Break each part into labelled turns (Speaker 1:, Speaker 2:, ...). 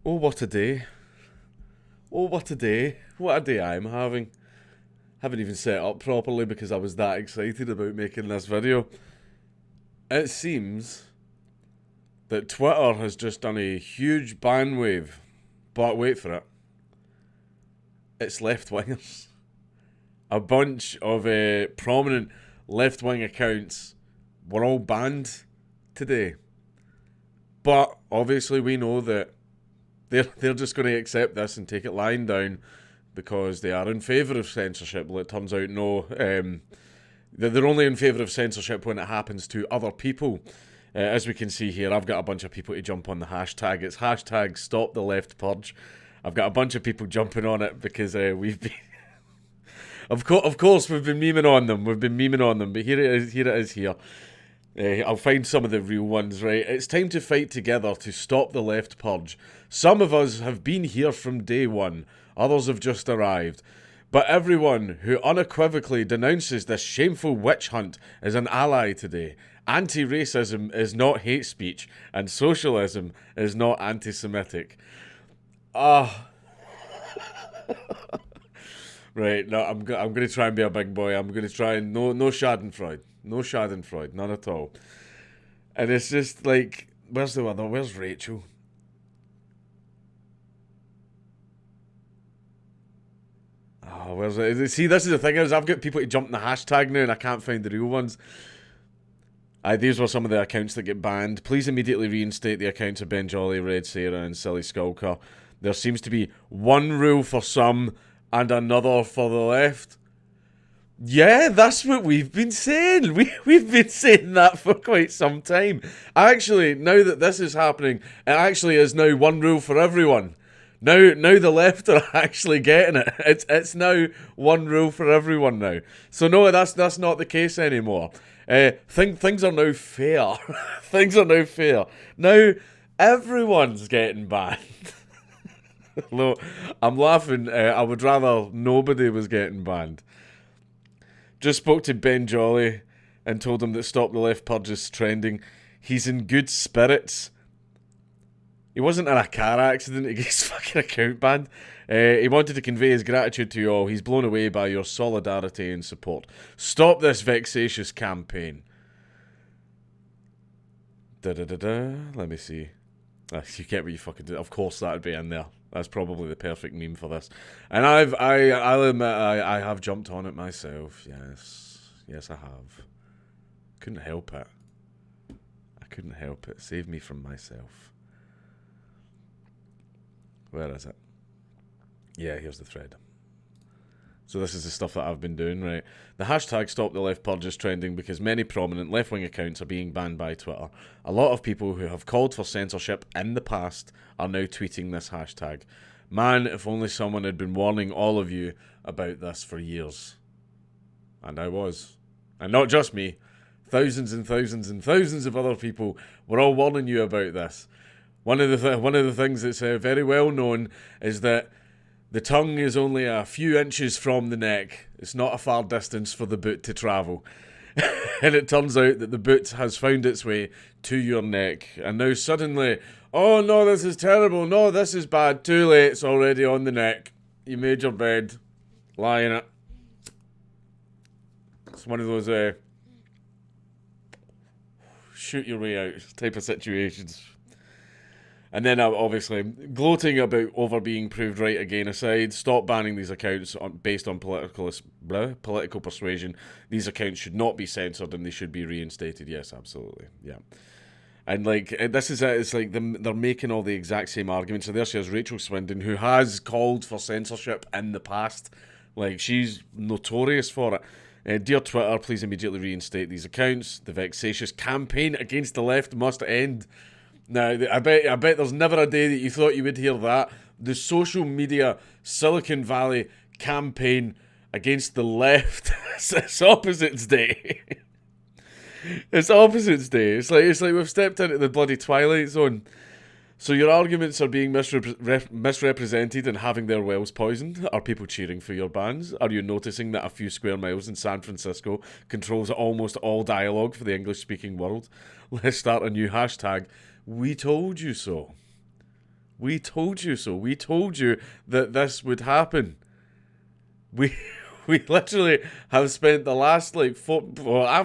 Speaker 1: Oh, what a day. Oh, what a day. What a day I'm having. Haven't even set up properly because I was that excited about making this video. It seems that Twitter has just done a huge ban wave. But wait for it. It's left-wingers. A bunch of prominent left-wing accounts were all banned today. But obviously we know that they're just going to accept this and take it lying down because they are in favour of censorship. Well, it turns out no. They're only in favour of censorship when it happens to other people. As we can see here, I've got a bunch of people to jump on the hashtag. It's hashtag Stop the Left Purge. I've got a bunch of people jumping on it because we've been... Of course, we've been memeing on them. But here it is here. I'll find some of the real ones, right? It's time to fight together to stop the left purge. Some of us have been here from day one. Others have just arrived. But everyone who unequivocally denounces this shameful witch hunt is an ally today. Anti-racism is not hate speech, and socialism is not anti-Semitic. Right, no, I'm going to try and be a big boy. I'm going to try and... No schadenfreude. No schadenfreude. None at all. And it's just like... Where's the other? Where's Rachel? Oh, where's it? See, this is the thing is I've got people to jump in the hashtag now and I can't find the real ones. These were some of the accounts that get banned. Please immediately reinstate the accounts of Ben Jolly, Red Sarah and Silly Skulker. There seems to be one rule for some and another for the left. Yeah, that's what we've been saying. We've been saying that for quite some time. Actually, now that this is happening, it actually is now one rule for everyone. Now the left are actually getting it. It's now one rule for everyone now. So no, that's not the case anymore. Things are now fair. Things are now fair. Now everyone's getting banned. No, I'm laughing. I would rather nobody was getting banned. Just spoke to Ben Jolly and told him that Stop the Left Purge is trending. He's in good spirits. He wasn't in a car accident to get his fucking account banned. He wanted to convey his gratitude to you all. He's blown away by your solidarity and support. Stop this vexatious campaign. Let me see. You get what you fucking do. Of course that'd be in there. That's probably the perfect meme for this. And I'll admit I have jumped on it myself. Yes, I have. Couldn't help it. I couldn't help it. Save me from myself. Where is it? Yeah, here's the thread. So this is the stuff that I've been doing, right? The hashtag Stop the Left Purge is trending because many prominent left-wing accounts are being banned by Twitter. A lot of people who have called for censorship in the past are now tweeting this hashtag. Man, if only someone had been warning all of you about this for years. And I was. And not just me. Thousands and thousands and thousands of other people were all warning you about this. One of the things that's very well known is that the tongue is only a few inches from the neck. It's not a far distance for the boot to travel. And it turns out that the boot has found its way to your neck. And now suddenly, oh no, this is terrible. No, this is bad. Too late. It's already on the neck. You made your bed. Lie in it. It's one of those shoot your way out type of situations. And then obviously, gloating about over being proved right again aside, stop banning these accounts based on political persuasion. These accounts should not be censored and they should be reinstated. Yes, absolutely. Yeah. And like, this is it. It's like they're making all the exact same arguments. So there she is, Rachel Swindon, who has called for censorship in the past. Like, she's notorious for it. Dear Twitter, please immediately reinstate these accounts. The vexatious campaign against the left must end. Now, I bet there's never a day that you thought you would hear that. The social media Silicon Valley campaign against the left. It's opposites day. It's opposites day. It's like we've stepped into the bloody Twilight Zone. So your arguments are being misrepresented and having their wells poisoned? Are people cheering for your bans? Are you noticing that a few square miles in San Francisco controls almost all dialogue for the English-speaking world? Let's start a new hashtag. We told you so. We told you so. We told you that this would happen. We we literally have spent the last I've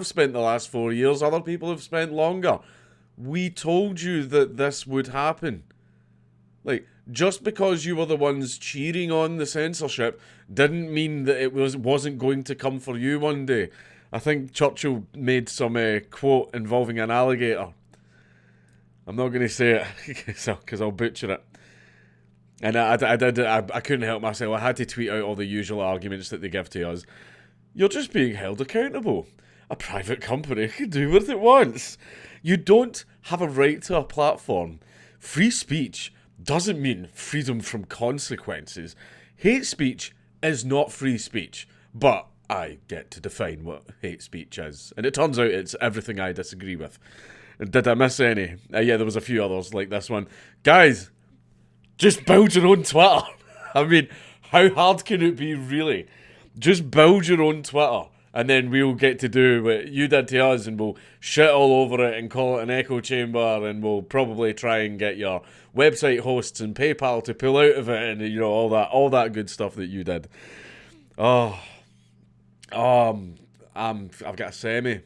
Speaker 1: spent the last 4 years. Other people have spent longer. We told you that this would happen. Like, just because you were the ones cheering on the censorship didn't mean that it wasn't going to come for you one day. I think Churchill made some quote involving an alligator. I'm not going to say it because I'll butcher it. And I couldn't help myself. I had to tweet out all the usual arguments that they give to us. You're just being held accountable. A private company can do what it wants. You don't have a right to a platform. Free speech doesn't mean freedom from consequences. Hate speech is not free speech, but I get to define what hate speech is. And it turns out it's everything I disagree with. Did I miss any? Yeah, there was a few others like this one. Guys, just build your own Twitter. I mean, how hard can it be, really? Just build your own Twitter, and then we'll get to do what you did to us, and we'll shit all over it and call it an echo chamber, and we'll probably try and get your website hosts and PayPal to pull out of it, and you know, all that good stuff that you did. I've got a semi.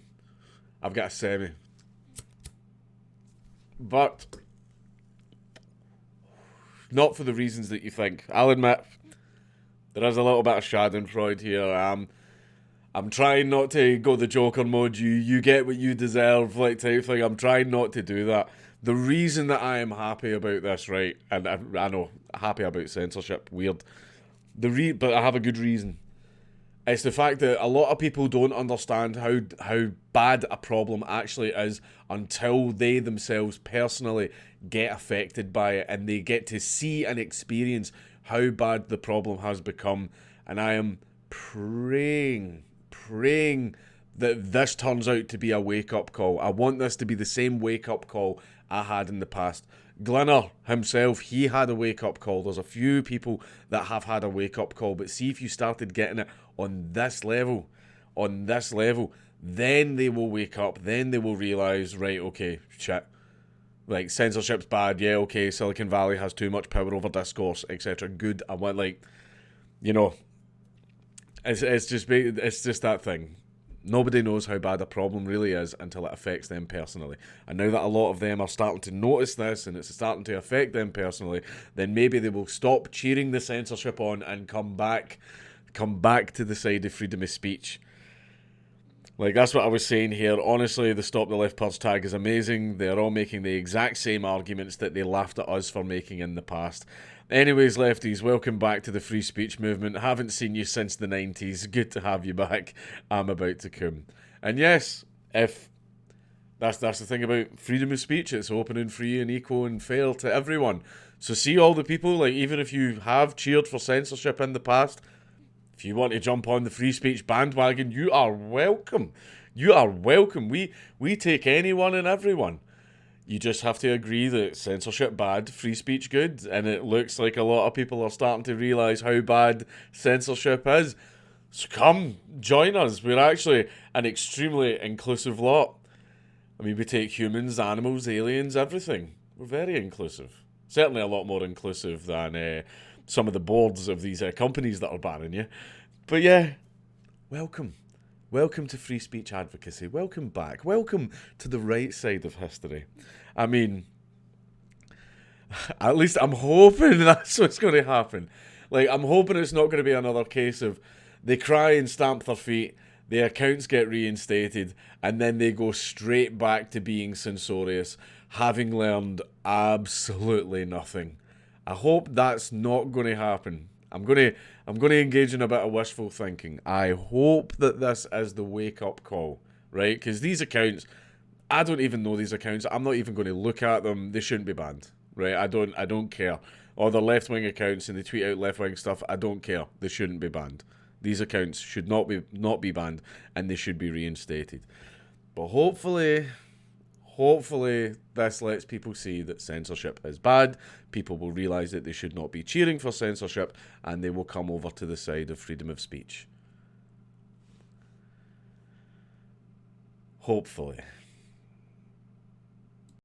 Speaker 1: But not for the reasons that you think. I'll admit, there is a little bit of schadenfreude here. I'm trying not to go the Joker mode, you get what you deserve, like type thing. I'm trying not to do that. The reason that I am happy about this, right, and I know, happy about censorship, weird. But I have a good reason. It's the fact that a lot of people don't understand how bad a problem actually is until they themselves personally get affected by it, and they get to see and experience how bad the problem has become. And I am praying that this turns out to be a wake-up call. I want this to be the same wake-up call I had in the past. Glinner himself, he had a wake-up call. There's a few people that have had a wake-up call, but see if you started getting it on this level, then they will wake up, then they will realise, right, okay, shit. Like, censorship's bad, yeah, okay, Silicon Valley has too much power over discourse, etc. Good, I want, like, you know, it's just that thing. Nobody knows how bad a problem really is until it affects them personally. And now that a lot of them are starting to notice this and it's starting to affect them personally, then maybe they will stop cheering the censorship on and come back to the side of freedom of speech. Like, that's what I was saying here. Honestly, the Stop the Left Purge tag is amazing. They're all making the exact same arguments that they laughed at us for making in the past. Anyways, lefties, welcome back to the free speech movement. Haven't seen you since the 90s. Good to have you back. I'm about to come. And yes, if that's the thing about freedom of speech, it's open and free and equal and fair to everyone. So see all the people, like, even if you have cheered for censorship in the past, if you want to jump on the free speech bandwagon, you are welcome. You are welcome. We take anyone and everyone. You just have to agree that censorship bad, free speech good, and it looks like a lot of people are starting to realise how bad censorship is. So come, join us. We're actually an extremely inclusive lot. I mean, we take humans, animals, aliens, everything. We're very inclusive. Certainly a lot more inclusive than some of the boards of these companies that are banning you. But yeah, welcome. Welcome to free speech advocacy. Welcome back. Welcome to the right side of history. I mean, at least I'm hoping that's what's going to happen. Like, I'm hoping it's not going to be another case of they cry and stamp their feet, the accounts get reinstated, and then they go straight back to being censorious, having learned absolutely nothing. I hope that's not going to happen. I'm going to engage in a bit of wishful thinking. I hope that this is the wake-up call, right? Because these accounts, I don't even know these accounts. I'm not even going to look at them. They shouldn't be banned, right? I don't care. Or they're left-wing accounts and they tweet out left-wing stuff. I don't care. They shouldn't be banned. These accounts should not be banned, and they should be reinstated. But hopefully this lets people see that censorship is bad. People will realise that they should not be cheering for censorship, and they will come over to the side of freedom of speech. Hopefully.